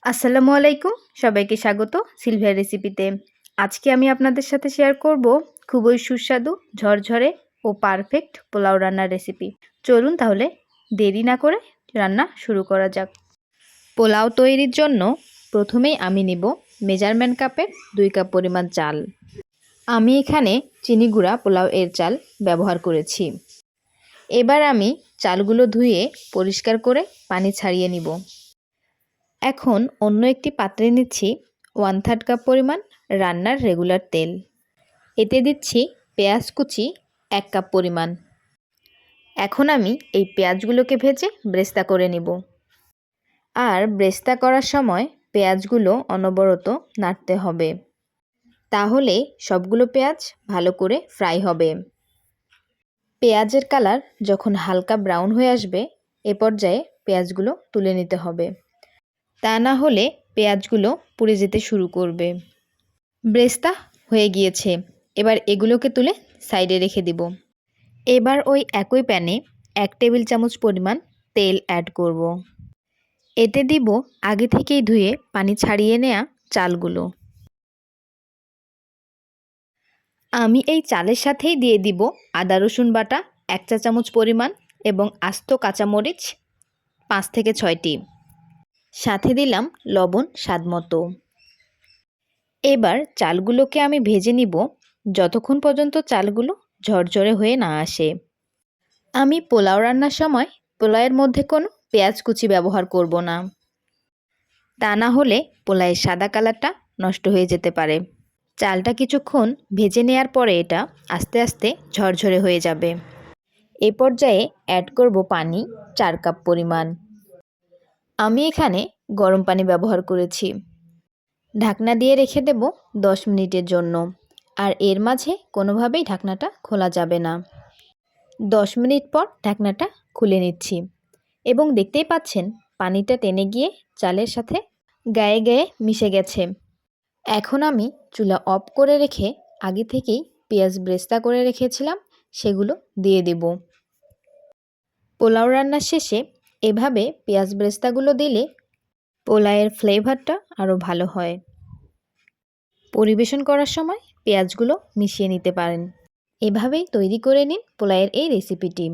আসসালামু আলাইকুম। সবাইকে স্বাগত সিলভিয়ার রেসিপিতে। আজকে আমি আপনাদের সাথে শেয়ার করব খুবই সুস্বাদু, ঝরঝরে ও পারফেক্ট পোলাও রান্নার রেসিপি। চলুন তাহলে দেরি না করে রান্না শুরু করা যাক। পোলাও তৈরির জন্য প্রথমেই আমি নেব মেজারমেন্ট কাপের 2 কাপ পরিমাণ চাল। আমি এখানে চিনি গুঁড়া পোলাও এর চাল ব্যবহার করেছি। এবার আমি চালগুলো ধুয়ে পরিষ্কার করে পানি ছাড়িয়ে নিব। এখন অন্য একটি পাত্রে নিচ্ছি 1/3 কাপ পরিমাণ রান্নার রেগুলার তেল। এতে দিচ্ছি পেঁয়াজ কুচি 1 কাপ পরিমাণ। এখন আমি এই পেঁয়াজগুলোকে ভেজে ব্রেস্তা করে নিব। আর ব্রেস্তা করার সময় পেঁয়াজগুলো অনবরত নাড়তে হবে, তাহলে সবগুলো পেঁয়াজ ভালো করে ফ্রাই হবে। পেঁয়াজের কালার যখন হালকা ব্রাউন হয়ে আসবে এ পর্যায়ে পেঁয়াজগুলো তুলে নিতে হবে, তা না হলে পেঁয়াজগুলো পুড়ে যেতে শুরু করবে। ব্রেস্তা হয়ে গিয়েছে, এবার এগুলোকে তুলে সাইডে রেখে দিব। এবার ওই একই প্যানে 1 টেবিল চামচ পরিমাণ তেল অ্যাড করব। এতে দিব আগে থেকেই ধুয়ে পানি ছাড়িয়ে নেওয়া চালগুলো। আমি এই চালের সাথেই দিয়ে দিব আদা রসুন বাটা 1 চা চামচ পরিমাণ এবং আস্ত কাঁচামরিচ 5 থেকে 6টি। সাথে দিলাম লবণ স্বাদমতো। এবার চালগুলোকে আমি ভেজে নিব যতক্ষণ পর্যন্ত চালগুলো ঝরঝরে হয়ে না আসে। আমি পোলাও রান্নার সময় পোলাওয়ের মধ্যে কোনো পেঁয়াজ কুচি ব্যবহার করব না, তা না হলে পোলাওয়ের সাদা কালারটা নষ্ট হয়ে যেতে পারে। চালটা কিছুক্ষণ ভেজে নেওয়ার পরে এটা আস্তে আস্তে ঝরঝরে হয়ে যাবে। এ পর্যায়ে অ্যাড করব পানি 4 কাপ পরিমাণ। আমি এখানে গরম পানি ব্যবহার করেছি। ঢাকনা দিয়ে রেখে দেব 10 মিনিটের জন্য। আর এর মাঝে কোনোভাবেই ঢাকনাটা খোলা যাবে না। 10 মিনিট পর ঢাকনাটা খুলে নিচ্ছি এবং দেখতেই পাচ্ছেন পানিটা টেনে গিয়ে চালের সাথে গায়ে গায়ে মিশে গেছে। এখন আমি চুলা অফ করে রেখে আগে থেকেই পেঁয়াজ ব্রেস্তা করে রেখেছিলাম সেগুলো দিয়ে দেব। পোলাও রান্নার শেষে এভাবে পেঁয়াজ ব্রেস্তাগুলো দিলে পোলাওয়ের ফ্লেভারটা আরও ভালো হয়। পরিবেশন করার সময় পেঁয়াজগুলো মিশিয়ে নিতে পারেন। এভাবেই তৈরি করে নিন পোলাওয়ের এই রেসিপিটি।